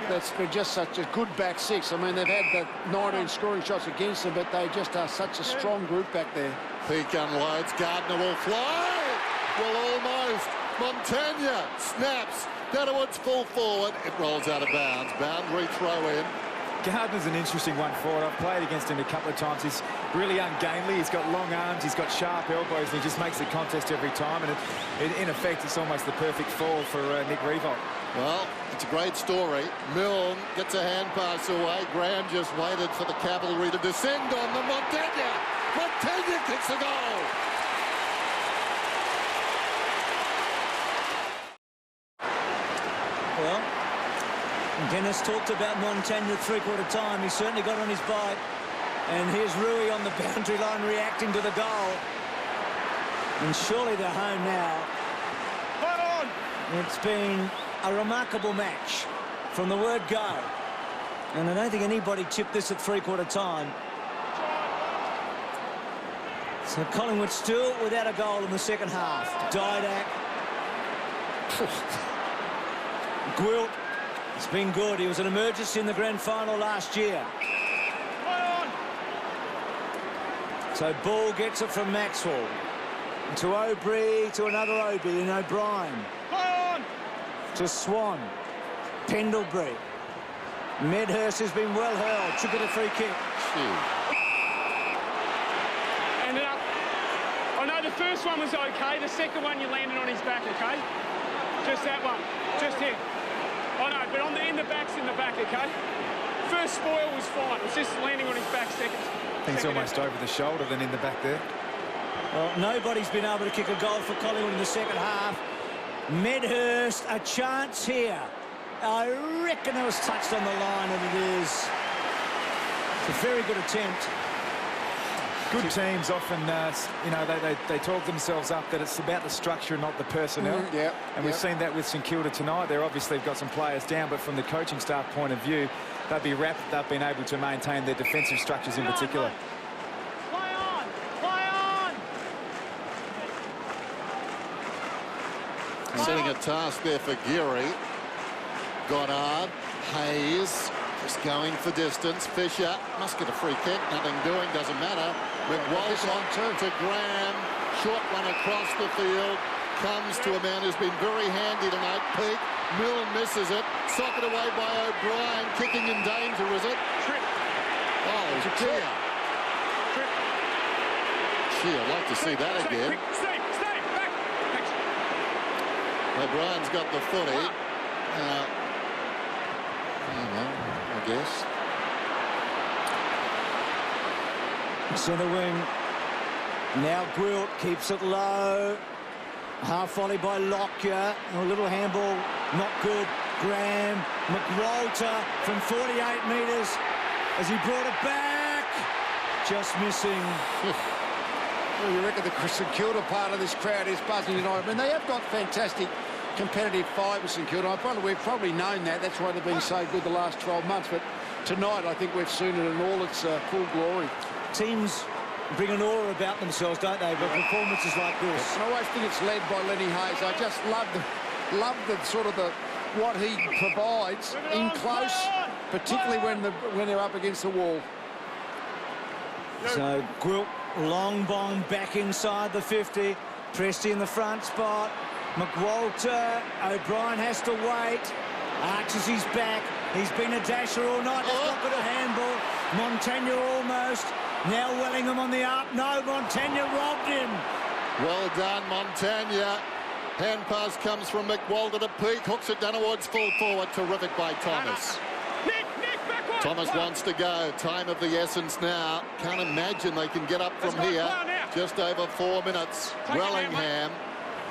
that's been just such a good back six. I mean, they've had the 19 scoring shots against them, but they just are such a strong group back there. Peake unloads. Gardner will fly. Well, almost. Montagna snaps. Down towards full forward. It rolls out of bounds. Boundary throw in. Gardner's an interesting one forward. I've played against him a couple of times. He's really ungainly. He's got long arms. He's got sharp elbows, and he just makes the contest every time. And in effect, it's almost the perfect fall for Nick Revolt. Well, it's a great story. Milne gets a hand pass away. Graham just waited for the cavalry to descend on the Montagna. Montagna kicks the goal. Well, Dennis talked about Montagna at three-quarter time. He certainly got on his bike. And here's Rui on the boundary line reacting to the goal. And surely they're home now. It's been a remarkable match from the word go. And I don't think anybody tipped this at three-quarter time. So Collingwood still without a goal in the second half. Didak. Gwilt. It's been good. He was an emergency in the grand final last year. So Ball gets it from Maxwell. To O'Brien, to another Obi, and O'Brien. To Swan. Pendlebury. Medhurst has been well hurled. Should get a free kick. Ended up. I know the first one was okay. The second one you landed on his back, okay? Just that one. Just him. I know, but in the back's in the back, okay? First spoil was fine. It was just landing on his back second. I think it's almost over the shoulder than in the back there. Well, nobody's been able to kick a goal for Collingwood in the second half. Medhurst, a chance here. I reckon it was touched on the line, and it is. It's a very good attempt. Good teams often, you know, they talk themselves up that it's about the structure, not the personnel. And we've seen that with St Kilda tonight. They're obviously got some players down, but from the coaching staff point of view, they'd be rapt that they've been able to maintain their defensive structures in particular. Play on! Play on! Setting a task there for Geary. Goddard, Hayes, just going for distance. Fisher must get a free kick. Nothing doing, doesn't matter. McWalsh on to Graham. Short one across the field. Comes to a man who's been very handy tonight. Peake. Milne misses it. Socked away by O'Brien. Kicking in danger, is it? Trip. Oh, it's a clear. Trip. Gee, I'd like to see that again. Stay, back. Thanks. O'Brien's got the footy. I guess. Centre wing. Now Gwilt keeps it low. Half volley by Lockyer. A little handball, not good. Graham. McWalter from 48 metres as he brought it back. Just missing. Well, you reckon the St Kilda part of this crowd is buzzing tonight. I mean, they have got fantastic competitive fibre, St Kilda. We've probably known that. That's why they've been so good the last 12 months. But tonight, I think we've seen it in all its full glory. Teams bring an aura about themselves, don't they? But performances like this. I always think it's led by Lenny Hayes. I just love the sort of what he provides in close, particularly when they're up against the wall. So Gwilt, long bomb back inside the 50. Presty in the front spot. McWalter. O'Brien has to wait. Arches his back. He's been a dasher all night. That's not good a handball. Montagna almost. Now Wellingham on the up. No, Montagna robbed him. Well done, Montagna. Hand pass comes from McWalter to Peake. Hooks it down towards full forward. Terrific by Thomas. Nick, backward. Thomas wants to go. Time of the essence now. Can't imagine they can get up from here. Just over 4 minutes. Wellingham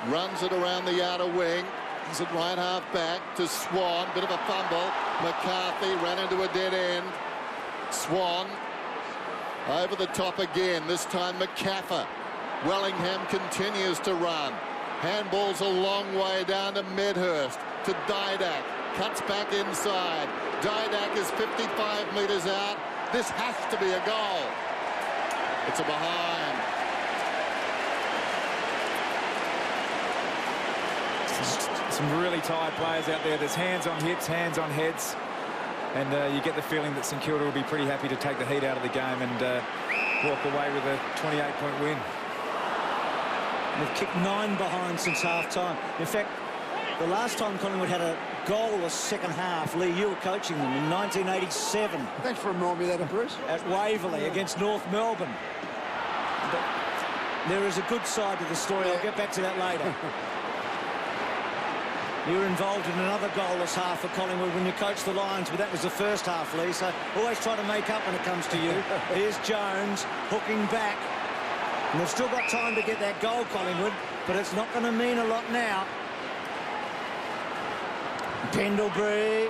runs it around the outer wing. He's at right half back to Swan. Bit of a fumble. McCarthy ran into a dead end. Swan over the top again. This time McCaffer. Wellingham continues to run. Handball's a long way down to Medhurst. To Didak. Cuts back inside. Didak is 55 metres out. This has to be a goal. It's a behind. Some really tired players out there. There's hands on hips, hands on heads. And you get the feeling that St Kilda will be pretty happy to take the heat out of the game and walk away with a 28-point win. They've kicked 9 behind since half-time. In fact, the last time Collingwood had a goalless second half, Lee, you were coaching them in 1987. Thanks for reminding me of that, Bruce. At Waverley against North Melbourne. But there is a good side to the story. I'll get back to that later. You were involved in another goalless half for Collingwood when you coached the Lions, but that was the first half, Lee, so always try to make up when it comes to you. Here's Jones hooking back. And they've still got time to get that goal, Collingwood, but it's not going to mean a lot now. Pendlebury.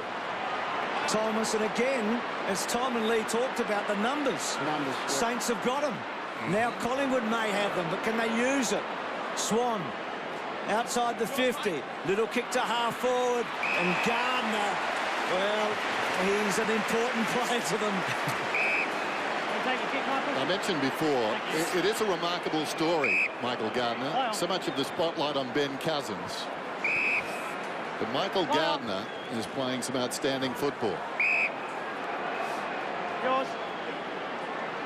Thomas, and again, as Tom and Lee talked about, the numbers. Yeah. Saints have got them. Now Collingwood may have them, but can they use it? Swan. Outside the 50. Little kick to half forward. And Gardner, well, he's an important player to them. I mentioned before, it is a remarkable story, Michael Gardner. So much of the spotlight on Ben Cousins. But Michael Gardner is playing some outstanding football.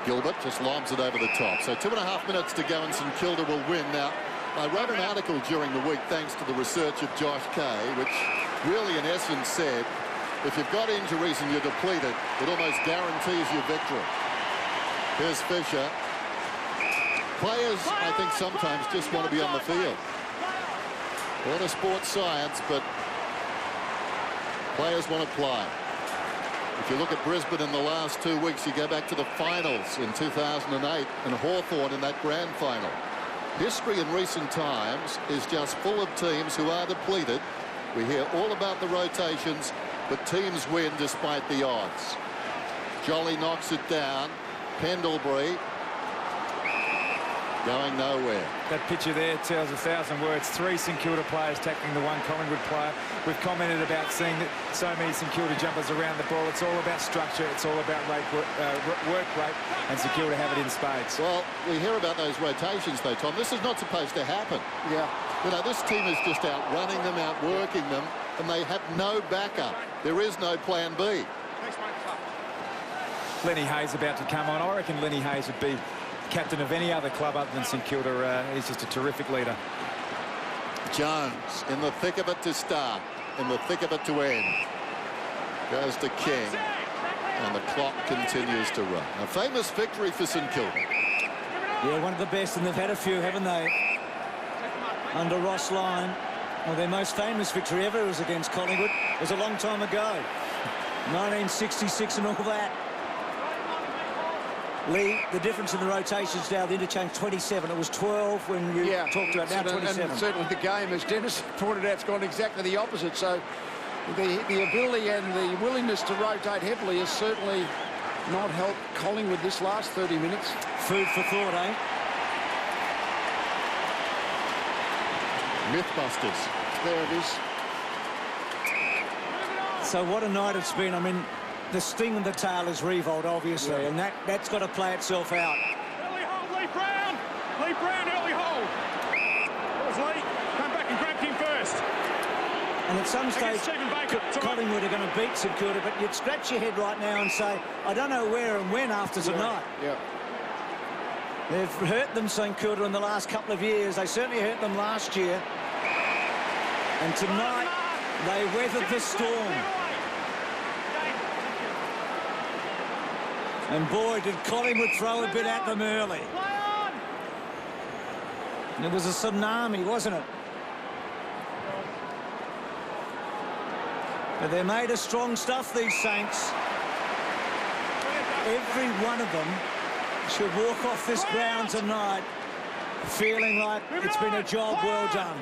Gilbert just lobs it over the top. So 2.5 minutes to go and St Kilda will win. Now, I wrote an article during the week thanks to the research of Josh Kay, which really in essence said if you've got injuries and you're depleted, it almost guarantees you victory. Here's Fisher. Players, I think, sometimes just want to be on the field. A lot of sports science, but players want to play. If you look at Brisbane in the last 2 weeks, you go back to the finals in 2008 and Hawthorn in that grand final. History in recent times is just full of teams who are depleted. We hear all about the rotations, but teams win despite the odds. Jolly knocks it down. Pendlebury going nowhere. That picture there tells 1,000 words. 3 St Kilda players tackling the 1 Collingwood player. We've commented about seeing that so many St Kilda jumpers around the ball. It's all about structure. It's all about work rate, and St Kilda have it in spades. Well, we hear about those rotations, though, Tom. This is not supposed to happen. Yeah. You know, this team is just outrunning them, outworking them, and they have no backup. There is no plan B. Lenny Hayes about to come on. I reckon Lenny Hayes would be captain of any other club other than St Kilda. He's just a terrific leader. Jones in the thick of it to start, in the thick of it to end. Goes to King, and the clock continues to run. A famous victory for St Kilda. Yeah, one of the best, and they've had a few, haven't they? Under Ross Lyon. Well, their most famous victory ever was against Collingwood. It was a long time ago. 1966 and all that. Lee, the difference in the rotations now, the interchange 27. It was 12 when you talked about now 27. And certainly the game, as Dennis pointed out, has gone exactly the opposite. So the ability and the willingness to rotate heavily has certainly not helped Collingwood this last 30 minutes. Food for thought, eh? Mythbusters. There it is. So what a night it's been. I mean, the sting of the tail is Revolt, obviously, and that's got to play itself out. Early hold, Lee Brown! Lee Brown, early hold! That was Lee. Come back and grabbed him first. And at some stage, Collingwood are going to beat St Kilda, but you'd scratch your head right now and say, I don't know where and when after tonight. Yeah. They've hurt them, St Kilda, in the last couple of years. They certainly hurt them last year. And tonight, they weathered the storm. And boy, did Collingwood throw a bit at them early. And it was a tsunami, wasn't it? But they're made of strong stuff, these Saints. Every one of them should walk off this ground tonight feeling like it's been a job well done.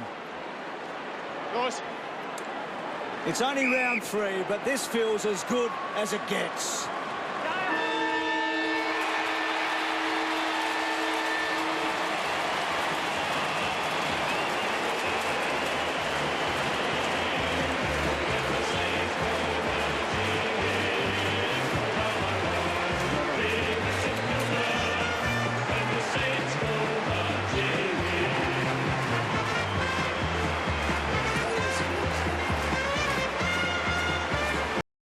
It's only round 3, but this feels as good as it gets.